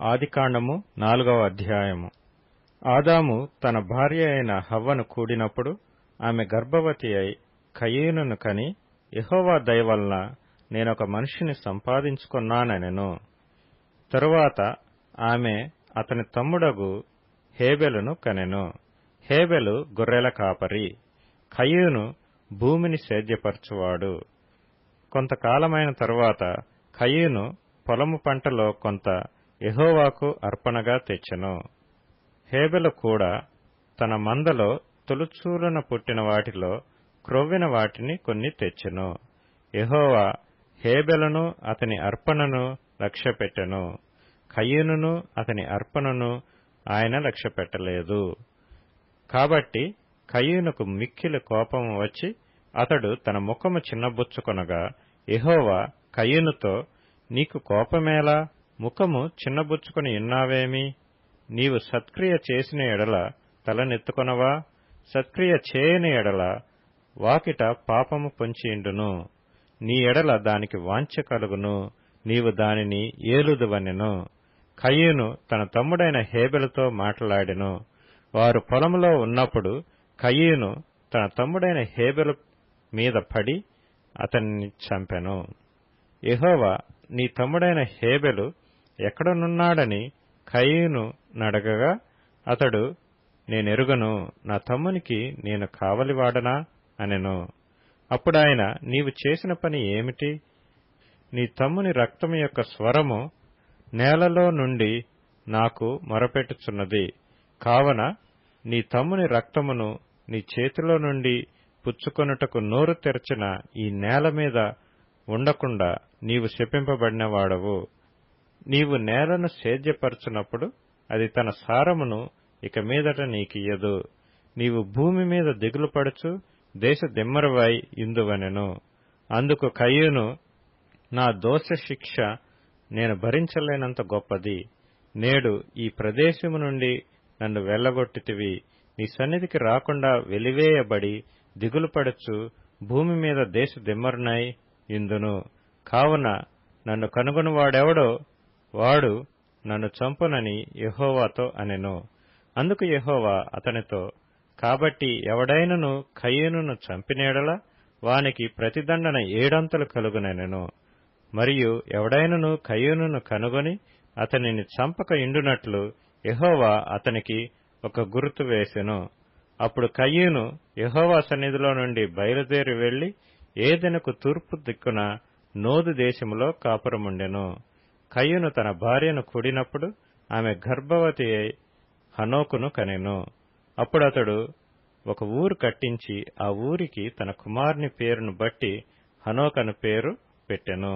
ఆదికాండము 4వ అధ్యాయము. ఆదాము తన భార్య అయిన హవ్వను కూడినప్పుడు ఆమె గర్భవతి అయి కయీనును కని, యెహోవా దయ వలన నేనొక మనిషిని సంపాదించుకొన్నానెను. తరువాత ఆమె అతని తమ్ముడగు హేబెలును కనెను. హేబెలు గొర్రెల కాపరి, కయీను భూమిని సేద్యపరచువాడు. కొంతకాలమైన తరువాత కయీను పొలము పంటలో కొంత యెహోవాకు అర్పణగా తెచ్చెను. హేబెలు కూడా తన మందలో తొలుచూలున పుట్టిన వాటిలో క్రొవ్విన వాటిని కొన్ని తెచ్చెను. యెహోవా హేబెలును అతని అర్పణను లక్ష్యపెట్టెను, కయీనును అతని అర్పణను ఆయన లక్ష్యపెట్టలేదు. కాబట్టి కయీనుకు మిక్కిలి కోపము వచ్చి అతడు తన ముఖము చిన్నబుచ్చుకొనగా, యెహోవా కయీనుతో, నీకు కోపమేలా? ముఖము చిన్నబుచ్చుకొని ఉన్నావేమి? నీవు సత్క్రియ చేసిన ఎడల తలనెత్తుకొనవా? సత్క్రియ చేయని ఎడల వాకిట పాపము పొంచియుండును. నీ ఎడల దానికి వాంఛ కలుగును, నీవు దానిని ఏలుదువనెను. కయీను తన తమ్ముడైన హేబెలుతో మాట్లాడెను. వారు పొలములో ఉన్నప్పుడు కయీను తన తమ్ముడైన హేబెలు మీద పడి అతన్ని చంపెను. యెహోవా, నీ తమ్ముడైన హేబెలు ఎక్కడనున్నాడని కయీను నడగగా, అతడు, నేనెరుగను, నా తమ్మునికి నేను కావలివాడనా అనెను. అప్పుడాయన, నీవు చేసిన పని ఏమిటి? నీ తమ్ముని రక్తము యొక్క స్వరము నేలలో నుండి నాకు మొరపెట్టుచున్నది. కావున నీ తమ్ముని రక్తమును నీ చేతిలో నుండి పుచ్చుకొనుటకు నోరు తెరచిన ఈ నేల మీద ఉండకుండా నీవు శపింపబడిన వాడవు. నీవు నేలను సేద్యపరచునప్పుడు అది తన సారమును ఇక మీదట నీకియ్యదు. నీవు భూమి మీద దిగులుపడుచు దేశ దిమ్మరువై ఇందువనెను. అందుకు కయీను, నా దోష శిక్ష నేను భరించలేనంత గొప్పది. నేడు ఈ ప్రదేశము నుండి నన్ను వెళ్లగొట్టితివి. నీ సన్నిధికి రాకుండా వెలివేయబడి దిగులుపడుచు భూమి మీద దేశ దిమ్మరునై ఇందును. కావున నన్ను కనుగొనువాడెవడో వాడు నన్ను చంపునని యెహోవాతో అనెను. అందుకు యెహోవా అతనితో, కాబట్టి ఎవడైనను కయీనును చంపినేడల వానికి ప్రతిదండన 7 అంతలు కలుగునెను. మరియు ఎవడైనను కయీనును కనుగొని అతనిని చంపక ఇండునట్లు యెహోవా అతనికి ఒక గుర్తు వేసెను. అప్పుడు కయీను యెహోవా సన్నిధిలో నుండి బయలుదేరి వెళ్లి ఏదెనుకు తూర్పు దిక్కున నోదు దేశములో కాపురముండెను. కయీను తన భార్యను కూడినప్పుడు ఆమె గర్భవతి అయి హనోకును కనెను. అప్పుడతడు ఒక ఊరు కట్టించి ఆ ఊరికి తన కుమారుని పేరును బట్టి హనోకను పేరు పెట్టెను.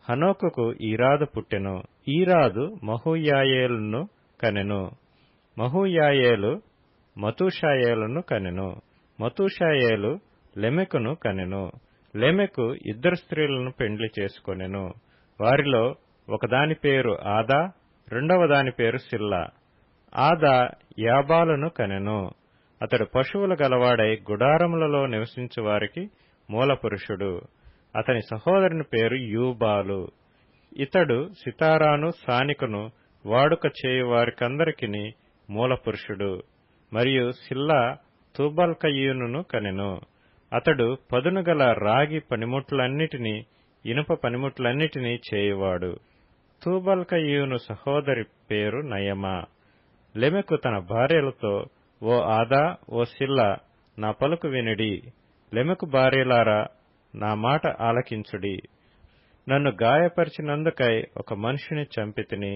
హనోకుకు ఈరాదు పుట్టెను. ఈరాదు మహూయాయేలును కనెను. మహూయాయేలు మతూషాయేలును కనెను. మతూషాయేలు లెమెకును కనెను. లెమెకు 2 స్త్రీలను పెండ్లి చేసుకొనెను. వారిలో ఒకదాని పేరు ఆదా, రెండవ దాని పేరు సిల్లా. ఆదా యాబాలును కనెను. అతడు పశువులు గలవాడై గుడారములలో నివసించు వారికి మూలపురుషుడు. అతని సహోదరుని పేరు యూబాలు. ఇతడు సితారాను సానికును వాడుక చేయు వారికందరికిని మూలపురుషుడు. మరియు సిల్లా తూబల్కయీనును కనెను. అతడు పదునుగల రాగి పనిముట్లన్నిటినీ ఇనుప పనిముట్లన్నిటినీ చేయువాడు. తూబల్కయీను సహోదరి పేరు నయమా. లెమెకు తన భార్యలతో, ఓ ఆదా, ఓ సిల్లా, నా పలుకు వినుడి. లెమెకు భార్యలారా, నా మాట ఆలకించుడి. నన్ను గాయపరిచినందుకై ఒక మనిషిని చంపితిని.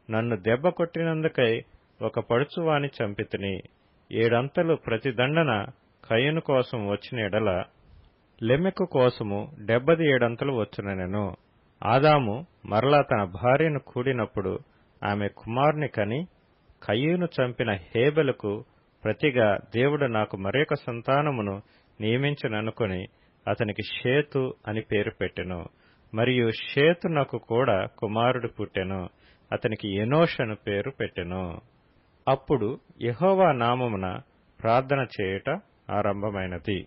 నన్ను దెబ్బ కొట్టినందుకై ఒక పడుచువాని చంపితిని. 7 అంతలు ప్రతిదండన కయీను కోసం వచ్చిన ఎడల లెమెకు కోసము 77 అంతలు వచ్చునెను. ఆదాము మరలా తన భార్యను కూడినప్పుడు ఆమె కుమారుని కని, కయీను చంపిన హేబెలుకు ప్రతిగా దేవుడు నాకు మరొక సంతానమును నియమించననుకుని అతనికి షేతు అని పేరు పెట్టెను. మరియు షేతునకు కూడా కుమారుడు పుట్టెను. అతనికి ఎనోష్ అను పేరు పెట్టెను. అప్పుడు యెహోవా నామమున ప్రార్థన చేయుట ఆరంభమైనది.